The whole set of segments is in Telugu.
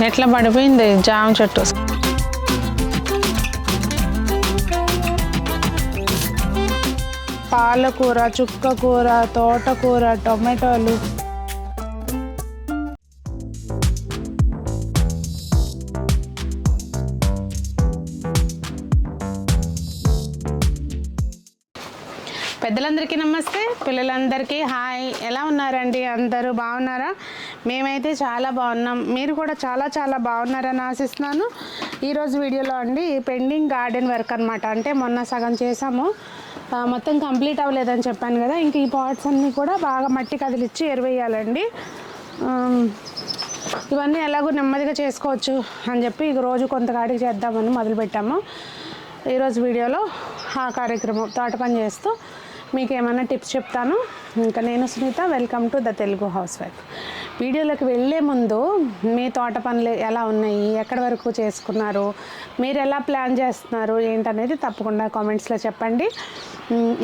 ఎట్లా పడిపోయింది జామ చెట్టు. పాలకూర, చుక్కకూర, తోటకూర, టొమాటోలు. పెద్దలందరికీ నమస్తే, పిల్లలందరికీ హాయ్. ఎలా ఉన్నారండి? అందరూ బాగున్నారా? మేమైతే చాలా బాగున్నాం. మీరు కూడా చాలా చాలా బాగున్నారని ఆశిస్తున్నాను. ఈరోజు వీడియోలో అండి పెండింగ్ గార్డెన్ వర్క్ అనమాట. అంటే మొన్న సగం చేసాము, మొత్తం కంప్లీట్ అవ్వలేదని చెప్పాను కదా. ఇంక ఈ పాట్స్ అన్నీ కూడా బాగా మట్టి కదిలిచ్చి ఎరువేయాలండి. ఇవన్నీ ఎలాగో నెమ్మదిగా చేసుకోవచ్చు అని చెప్పి ఇక రోజు కొంతకాడికి చేద్దామని మొదలుపెట్టాము. ఈరోజు వీడియోలో ఆ కార్యక్రమం తోట పని చేస్తూ మీకు ఏమైనా టిప్స్ చెప్తాను. ఇంకా నేను Sunitha, welcome to the Telugu housewife. వీడియోలోకి వెళ్ళే ముందు మీ తోట పనులు ఎలా ఉన్నాయి, ఎక్కడి వరకు చేసుకున్నారు, మీరు ఎలా ప్లాన్ చేస్తున్నారు ఏంటనేది తప్పకుండా కామెంట్స్లో చెప్పండి.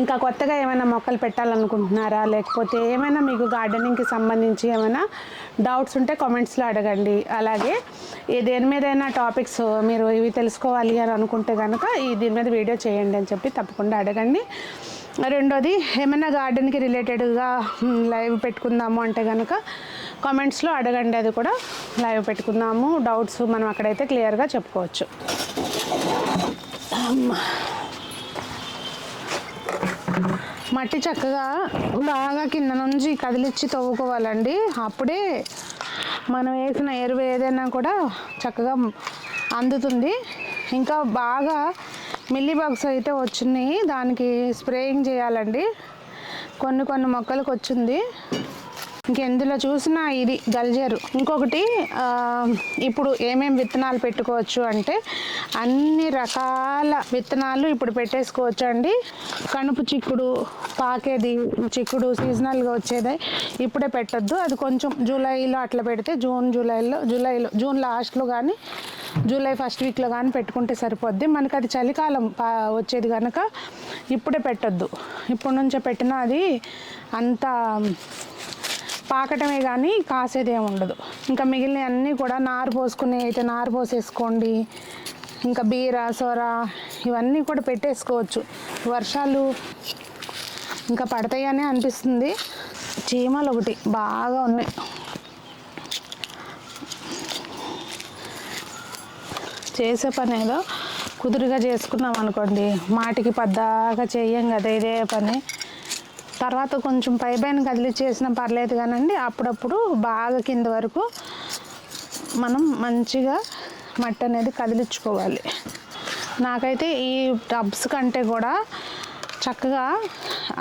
ఇంకా కొత్తగా ఏమైనా మొక్కలు పెట్టాలనుకుంటున్నారా, లేకపోతే ఏమైనా మీకు గార్డెనింగ్కి సంబంధించి ఏమైనా డౌట్స్ ఉంటే కామెంట్స్లో అడగండి. అలాగే దేని మీదైనా టాపిక్స్ మీరు ఇవి తెలుసుకోవాలి అని అనుకుంటే కనుక దీని మీద వీడియో చేయండి అని చెప్పి తప్పకుండా అడగండి. రెండోది, ఏమైనా గార్డెన్కి రిలేటెడ్గా లైవ్ పెట్టుకుందాము అంటే కనుక కామెంట్స్లో అడగండి, అది కూడా లైవ్ పెట్టుకుందాము. డౌట్స్ మనం అక్కడైతే క్లియర్గా చెప్పుకోవచ్చు. మట్టి చక్కగా బాగా కింద నుంచి కదిలిచ్చి తవ్వుకోవాలండి. అప్పుడే మనం వేసిన ఎరువు ఏదైనా కూడా చక్కగా అందుతుంది. ఇంకా బాగా మిల్లీ బగ్స్ అయితే వచ్చినాయి, దానికి స్ప్రేయింగ్ చేయాలండి. కొన్ని మొక్కలకు వచ్చింది. ఇంకెందులో చూసినా ఇది గల్జేరు. ఇంకొకటి, ఇప్పుడు ఏమేమి విత్తనాలు పెట్టుకోవచ్చు అంటే అన్ని రకాల విత్తనాలు ఇప్పుడు పెట్టేసుకోవచ్చు అండి. కనుపు చిక్కుడు, పాకేది చిక్కుడు సీజనల్గా వచ్చేది ఇప్పుడే పెట్టద్దు. అది కొంచెం జూలైలో అట్లా పెడితే జూన్ లాస్ట్లో కానీ జూలై ఫస్ట్ వీక్లో కానీ పెట్టుకుంటే సరిపోద్ది. మనకి అది చలికాలం వచ్చేది కనుక ఇప్పుడే పెట్టద్దు. ఇప్పటి నుంచే పెట్టినా అది అంత పాకటమే కానీ కాసేదేమి ఉండదు. ఇంకా మిగిలిన అన్నీ కూడా నారు పోసుకుని అయితే నారు పోసేసుకోండి. ఇంకా బీర, సొర ఇవన్నీ కూడా పెట్టేసుకోవచ్చు. వర్షాలు ఇంకా పడతాయనే అనిపిస్తుంది. చీమలు ఒకటి బాగా ఉన్నాయి. చేసే పని ఏదో కుదురుగా చేసుకున్నాం అనుకోండి, మాటికి పద్దాగా చెయ్యం కదా ఇదే పని. తర్వాత కొంచెం పైన కదిలిచ్చేసినా పర్లేదు కానండి, అప్పుడప్పుడు బాగా కింద వరకు మనం మంచిగా మట్టి అనేది కదిలించుకోవాలి. నాకైతే ఈ టబ్స్ కంటే కూడా చక్కగా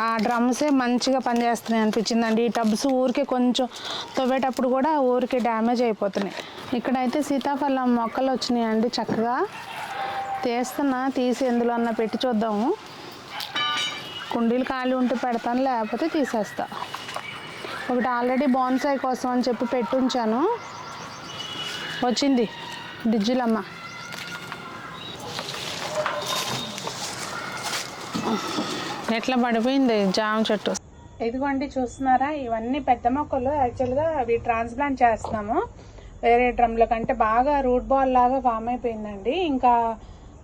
ఆ డ్రమ్సే మంచిగా పనిచేస్తున్నాయి అనిపించిందండి. ఈ టబ్స్ ఊరికే కొంచెం తవ్వేటప్పుడు కూడా ఊరికే డ్యామేజ్ అయిపోతున్నాయి. ఇక్కడైతే సీతాఫలం మొక్కలు వచ్చినాయండి. చక్కగా తీసి ఎందులో అన్నా పెట్టి చూద్దాము. కుండీలు ఖాళీ ఉంటే పెడతాను, లేకపోతే తీసేస్తా. ఒకటి ఆల్రెడీ బోన్సాయి కోసం అని చెప్పి పెట్టుంచాను, వచ్చింది డిజ్జులమ్మ. ఎట్లా పడిపోయింది జామ చెట్టు. ఇదిగోండి చూస్తున్నారా, ఇవన్నీ పెద్ద మొక్కలు. యాక్చువల్గా అవి ట్రాన్స్ప్లాంట్ చేస్తున్నాము వేరే డ్రమ్ల కంటే. బాగా రూట్ బాల్ లాగా ఫామ్ అయిపోయిందండి. ఇంకా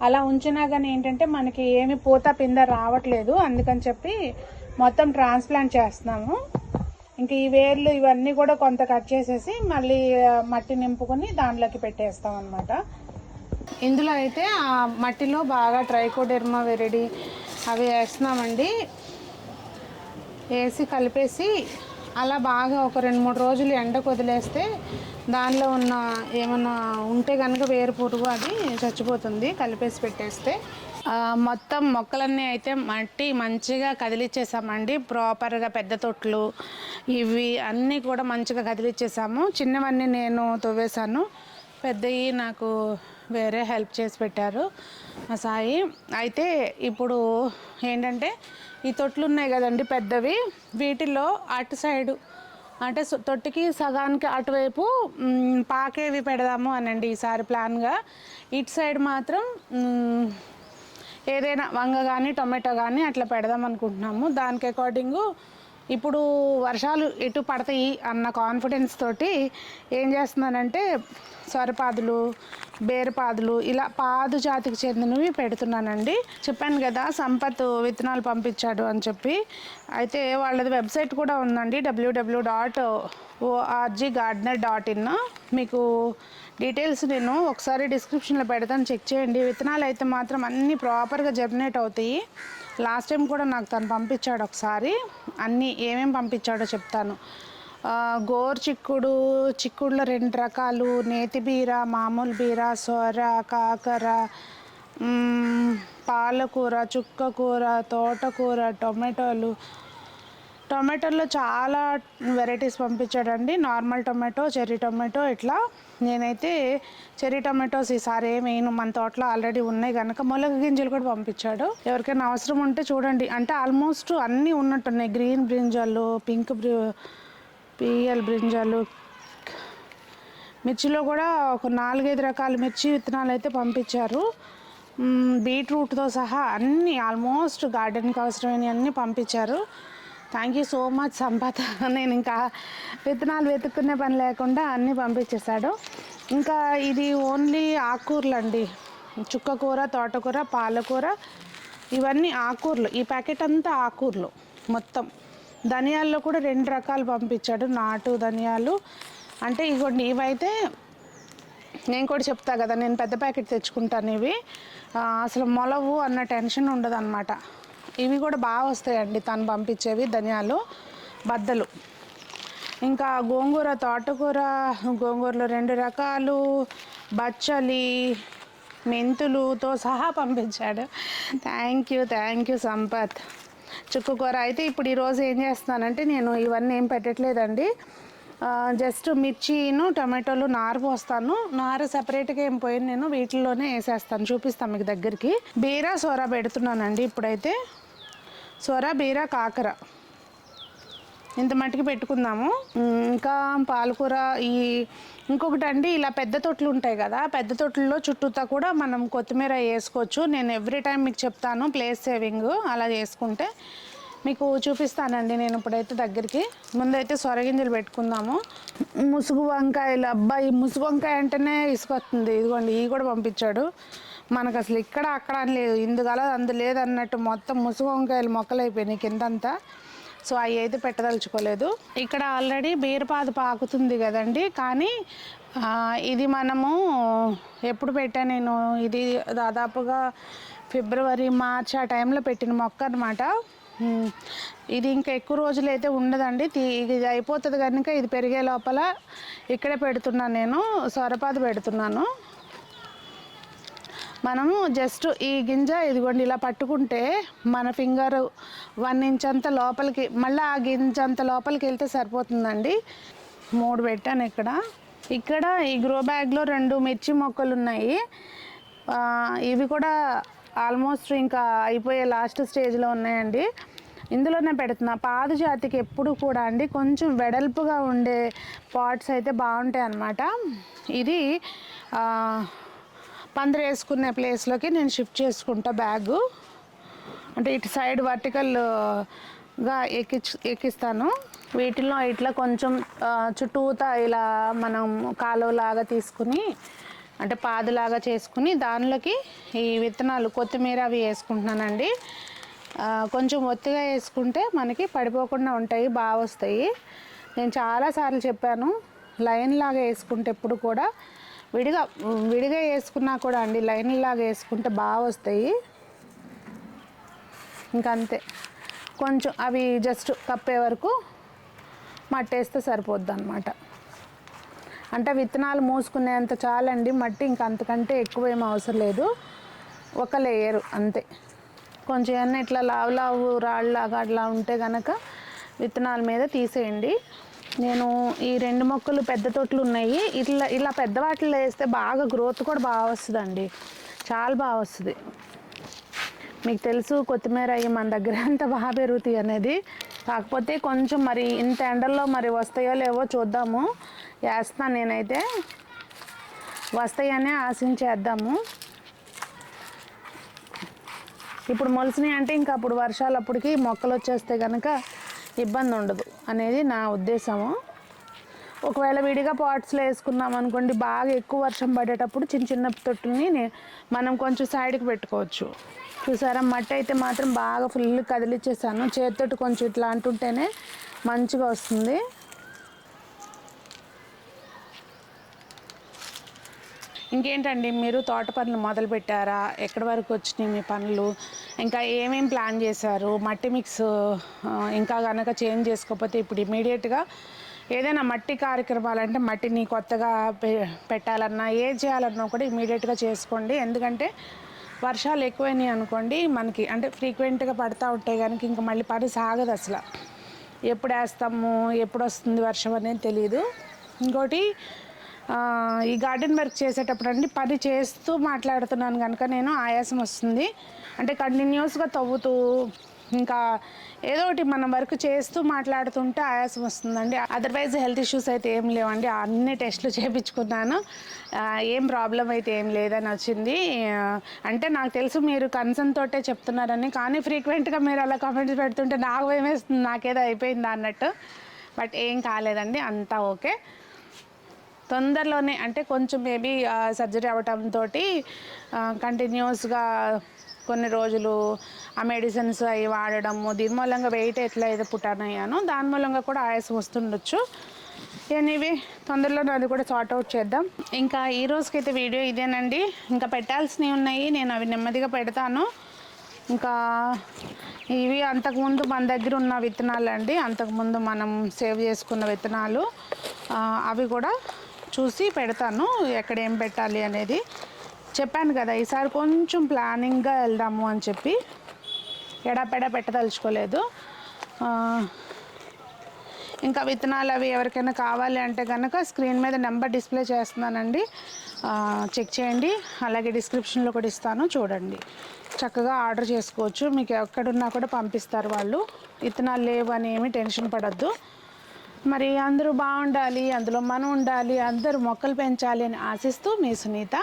అలా ఉంచినా కానీ ఏంటంటే మనకి ఏమి పూత పింద రావట్లేదు. అందుకని చెప్పి మొత్తం ట్రాన్స్ప్లాంట్ చేస్తున్నాము. ఇంక ఈ వేర్లు ఇవన్నీ కూడా కొంత కట్ చేసేసి మళ్ళీ మట్టి నింపుకొని దాంట్లోకి పెట్టేస్తాం అనమాట. ఇందులో అయితే ఆ మట్టిలో బాగా ట్రైకోడెర్మా విరిడి అవి వేస్తున్నామండి. వేసి కలిపేసి అలా బాగా ఒక 2-3 రోజులు ఎండకు వదిలేస్తే దానిలో ఉన్న ఏమన్నా ఉంటే కనుక వేరు పురుగు అది చచ్చిపోతుంది, కలిపేసి పెట్టేస్తే. మొత్తం మొక్కలన్నీ అయితే మట్టి మంచిగా కదిలిచ్చేసామండి. ప్రాపర్గా పెద్ద తొట్లు ఇవి అన్నీ కూడా మంచిగా కదిలిచ్చేసాము. చిన్నవన్నీ నేను తవ్వేశాను, పెద్దవి నాకు వేరే హెల్ప్ చేసి పెట్టారు మా సాయి. అయితే ఇప్పుడు ఏంటంటే ఈ తొట్లు ఉన్నాయి కదండి పెద్దవి, వీటిలో అటు సైడు అంటే తొట్టికి సగానికి అటువైపు పాకేవి పెడదాము అనండి ఈసారి ప్లాన్గా. ఇటు సైడ్ మాత్రం ఏదైనా వంగ కానీ టొమాటో కానీ అట్లా పెడదాం అనుకుంటున్నాము. దానికి అకార్డింగు ఇప్పుడు వర్షాలు ఎటు పడతాయి అన్న కాన్ఫిడెన్స్ తోటి ఏం చేస్తున్నానంటే సొరపాదులు, బేరపాదులు ఇలా పాదు జాతికి చెందినవి పెడుతున్నానండి. చెప్పాను కదా సంపత్ విత్తనాలు పంపించాడు అని చెప్పి. అయితే వాళ్ళది వెబ్సైట్ కూడా ఉందండి, www.orggardener.in. మీకు డీటెయిల్స్ నేను ఒకసారి డిస్క్రిప్షన్లో పెడతాను, చెక్ చేయండి. విత్తనాలు అయితే మాత్రం అన్నీ ప్రాపర్గా జర్మినేట్ అవుతాయి. లాస్ట్ టైం కూడా నాకు తను పంపించాడు ఒకసారి, అన్నీ ఏమేమి పంపించాడో చెప్తాను. గోరు చిక్కుడు, చిక్కుడులో 2 రకాలు, నేతి బీర, మామూలు బీర, సొర, కాకర, పాలకూర, చుక్కకూర, తోటకూర, టొమాటోలో చాలా వెరైటీస్ పంపించాడండి. నార్మల్ టొమాటో, చెర్రీ టొమాటో ఇట్లా. నేనైతే చెర్రీ టొమాటోస్ ఈసారి ఏమేను, మన తోటలో ఆల్రెడీ ఉన్నాయి కనుక మొలక గింజలు కూడా పంపించాడు. ఎవరికైనా అవసరం ఉంటే చూడండి. అంటే ఆల్మోస్ట్ అన్నీ ఉన్నట్టున్నాయి. గ్రీన్ బ్రింజాలు, పింక్ పిఎల్ బ్రింజాలు, మిర్చిలో కూడా ఒక 4-5 రకాల మిర్చి విత్తనాలు అయితే పంపించారు. బీట్రూట్తో సహా అన్నీ ఆల్మోస్ట్ గార్డెన్కి అవసరమైనవి అన్నీ పంపించారు. Thank you so much Sampath. నేను ఇంకా విత్తనాలు వెతుక్కునే పని లేకుండా అన్నీ పంపించేశాడు. ఇంకా ఇది ఓన్లీ ఆకుకూరలు అండి. చుక్కకూర, తోటకూర, పాలకూర, ఇవన్నీ ఆకుకూరలు. ఈ ప్యాకెట్ అంతా ఆకుకూరలు మొత్తం. ధనియాల్లో కూడా 2 రకాలు పంపించాడు, నాటు ధనియాలు. అంటే ఇగోండి, ఇవైతే నేను కూడా చెప్తా కదా, నేను పెద్ద ప్యాకెట్ తెచ్చుకుంటాను. ఇవి అసలు మొలవు అన్న టెన్షన్ ఉండదు అన్నమాట. ఇవి కూడా బాగా వస్తాయండి తను పంపించేవి, ధనియాలు బద్దలు. ఇంకా గోంగూర, తోటకూర, గోంగూరలో 2 రకాలు, బచ్చలి, మెంతులుతో సహా పంపించాడు. Thank you Sampath. చుక్కకూర అయితే ఇప్పుడు ఈరోజు ఏం చేస్తున్నానంటే, నేను ఇవన్నీ ఏం పెట్టట్లేదండి. జస్ట్ మిర్చిను టమాటోలు నారు పోస్తాను. నారు సపరేట్గా ఏం పోయి నేను వీటిల్లోనే వేసేస్తాను, చూపిస్తాను మీకు దగ్గరికి. బీర, సొర పెడుతున్నానండి ఇప్పుడైతే. సొర, బీర, కాకర ఇంత మట్టికి పెట్టుకుందాము. ఇంకా పాలకూర. ఇంకొకటి అండి, ఇలా పెద్ద తొట్లు ఉంటాయి కదా, పెద్ద తొట్లలో చుట్టూతా కూడా మనం కొత్తిమీర వేసుకోవచ్చు. నేను ఎవ్రీ టైం మీకు చెప్తాను, ప్లేస్ సేవింగ్ అలా చేసుకుంటే. మీకు చూపిస్తానండి నేను ఇప్పుడైతే దగ్గరికి. ముందైతే సొరగింజలు పెట్టుకుందాము. ముసుగు వంకాయలు, అబ్బాయి ముసుగు వంకాయ అంటేనే ఇసుకొస్తుంది. ఇదిగోండి, ఇవి కూడా పంపించాడు. మనకు అసలు ఇక్కడ అక్కడ అని లేదు, ఇందుగల అందు లేదు అన్నట్టు మొత్తం ముసుగు వంకాయలు మొక్కలు అయిపోయినాయి కిందంతా. సో అవి అయితే పెట్టదలుచుకోలేదు. ఇక్కడ ఆల్రెడీ బీరపాదు పాకుతుంది కదండి, కానీ ఇది మనము ఎప్పుడు పెట్టా నేను, ఇది దాదాపుగా ఫిబ్రవరి, మార్చ్ ఆ టైంలో పెట్టిన మొక్క అనమాట. ఇది ఇంకా ఎక్కువ రోజులు అయితే ఉండదండి, ఇది అయిపోతుంది కనుక ఇది పెరిగే లోపల ఇక్కడే పెడుతున్నాను. నేను సొరపాదు పెడుతున్నాను. మనము జస్ట్ ఈ గింజ ఇదిగోండి ఇలా పట్టుకుంటే మన ఫింగర్ 1 ఇంచ్ అంత లోపలికి, మళ్ళీ ఆ గింజ అంత లోపలికి వెళ్తే సరిపోతుందండి. 3 పెట్టాను ఇక్కడ. ఈ గ్రో బ్యాగ్లో 2 మిర్చి మొక్కలు ఉన్నాయి. ఇవి కూడా ఆల్మోస్ట్ ఇంకా అయిపోయే లాస్ట్ స్టేజ్లో ఉన్నాయండి. ఇందులోనే పెడుతున్నా. పాదు జాతికి ఎప్పుడు కూడా అండి కొంచెం వెడల్పుగా ఉండే పాట్స్ అయితే బాగుంటాయి అన్నమాట. ఇది పందిరి వేసుకునే ప్లేస్లోకి నేను షిఫ్ట్ చేసుకుంటా బ్యాగు. అంటే ఇటు సైడ్ వర్టికల్గా ఎక్కిస్తాను. వీటిల్లో ఇట్లా కొంచెం చుట్టూతా ఇలా మనం కాలువలాగా తీసుకుని, అంటే పాదులాగా చేసుకుని దానిలోకి ఈ విత్తనాలు, కొత్తిమీర అవి వేసుకుంటున్నానండి. కొంచెం ఒత్తిగా వేసుకుంటే మనకి పడిపోకుండా ఉంటాయి, బాగా వస్తాయి. నేను చాలాసార్లు చెప్పాను, లైన్ లాగా వేసుకుంటే ఎప్పుడు కూడా విడిగా వేసుకున్నా కూడా అండి, లైన్ లాగా వేసుకుంటే బాగా వస్తాయి. ఇంకంతే, కొంచెం అవి జస్ట్ కప్పే వరకు మట్టేస్తే సరిపోద్ది అన్నమాట. అంటే విత్తనాలు మూసుకునేంత చాలండి మట్టి, ఇంక అంతకంటే ఎక్కువ ఏం అవసరం లేదు. ఒక లేయరు అంతే. కొంచెం ఏమన్నా ఇట్లా లావు రాళ్ళలాగా అట్లా ఉంటే కనుక విత్తనాల మీద తీసేయండి. నేను ఈ 2 మొక్కలు పెద్ద తొట్లు ఉన్నాయి, ఇలా పెద్ద వాటిలో వేస్తే బాగా గ్రోత్ కూడా బాగా వస్తుందండి, చాలా బాగా వస్తుంది. మీకు తెలుసు కొత్తిమీర అవి మన దగ్గర అంత బాగా పెరుగుతాయి అనేది. కాకపోతే కొంచెం మరి ఇంత ఎండల్లో మరి వస్తాయో లేవో చూద్దాము. వేస్తాను నేనైతే, వస్తాయనే ఆశించేద్దాము. ఇప్పుడు మొలిసినాయి అంటే ఇంకా అప్పుడు వర్షాలు అప్పటికి మొక్కలు వచ్చేస్తే కనుక ఇబ్బంది ఉండదు అనేది నా ఉద్దేశము. ఒకవేళ విడిగా పాట్స్లో వేసుకున్నాం అనుకోండి, బాగా ఎక్కువ వర్షం పడేటప్పుడు చిన్న చిన్న తొట్టుని మనం కొంచెం సైడ్కి పెట్టుకోవచ్చు. చూసారా, మట్టి అయితే మాత్రం బాగా ఫుల్ కదిలిచ్చేసాను. చేతితోటి కొంచెం ఇట్లా అంటుంటేనే మంచిగా వస్తుంది. ఇంకేంటండి, మీరు తోట పనులు మొదలు పెట్టారా? ఎక్కడి వరకు వచ్చినాయి మీ పనులు? ఇంకా ఏమేం ప్లాన్ చేశారు? మట్టి మిక్స్ ఇంకా కనుక చేంజ్ చేసుకోకపోతే ఇప్పుడు ఇమీడియట్గా ఏదైనా మట్టి కార్యక్రమాలంటే మట్టిని కొత్తగా పెట్టాలన్నా ఏది చేయాలన్నా కూడా ఇమీడియట్గా చేసుకోండి. ఎందుకంటే వర్షాలు ఎక్కువైనాయి అనుకోండి, మనకి అంటే ఫ్రీక్వెంట్గా పడుతూ ఉంటాయి కనుక ఇంకా మళ్ళీ పని సాగదు అసలు. ఎప్పుడు వేస్తాము, ఎప్పుడు వస్తుంది వర్షం అనేది తెలియదు. ఇంకోటి, ఈ గార్డెన్ వర్క్ చేసేటప్పుడు అండి పని చేస్తూ మాట్లాడుతున్నాను కనుక నేను ఆయాసం వస్తుంది. అంటే కంటిన్యూస్గా తవ్వుతూ ఇంకా ఏదో ఒకటి మనం వర్క్ చేస్తూ మాట్లాడుతుంటే ఆయాసం వస్తుందండి. అదర్వైజ్ హెల్త్ ఇష్యూస్ అయితే ఏం లేవండి. అన్ని టెస్టులు చేయించుకున్నాను, ఏం ప్రాబ్లం అయితే ఏం లేదని వచ్చింది. అంటే నాకు తెలుసు మీరు కన్సర్న్ తోటే చెప్తున్నారని, కానీ ఫ్రీక్వెంట్గా మీరు అలా కామెంట్స్ పెడుతుంటే నాకు భయం వేస్తుంది, నాకేదో అయిపోయిందా అన్నట్టు. బట్ ఏం కాలేదండి, అంతా ఓకే. తొందరలోనే అంటే కొంచెం మేబీ సర్జరీ అవ్వటంతో కంటిన్యూస్గా కొన్ని రోజులు ఆ మెడిసిన్స్ అవి వాడడము, దీని మూలంగా వెయిట్ ఎట్లా అయితే పుట్టాన్ అయ్యానో దాని మూలంగా కూడా ఆయాసం వస్తుండొచ్చు. ఎనీవే తొందరలో అది కూడా సార్ట్ అవుట్ చేద్దాం. ఇంకా ఈ రోజుకైతే వీడియో ఇదేనండి. ఇంకా పెట్టాల్సినవి ఉన్నాయి, నేను అవి నెమ్మదిగా పెడతాను. ఇంకా ఇవి అంతకుముందు మన దగ్గర ఉన్న విత్తనాలు అండి, అంతకుముందు మనం సేవ్ చేసుకున్న విత్తనాలు, అవి కూడా చూసి పెడతాను ఎక్కడ ఏం పెట్టాలి అనేది. చెప్పాను కదా ఈసారి కొంచెం ప్లానింగ్గా వెళ్దాము అని చెప్పి, ఎడాపెడా పెట్టదలుచుకోలేదు. ఇంకా విత్తనాలు అవి ఎవరికైనా కావాలి అంటే కనుక స్క్రీన్ మీద నెంబర్ డిస్ప్లే చేస్తున్నానండి, చెక్ చేయండి. అలాగే డిస్క్రిప్షన్లో కూడా ఇస్తాను, చూడండి. చక్కగా ఆర్డర్ చేసుకోవచ్చు, మీకు ఎక్కడున్నా కూడా పంపిస్తారు వాళ్ళు. విత్తనాలు లేవు అని ఏమీ టెన్షన్ పడద్దు. మరి అందరూ బాగుండాలి, అందులో మనం ఉండాలి, అందరూ మొక్కలు పెంచాలి అని ఆశిస్తూ మీ సునీత.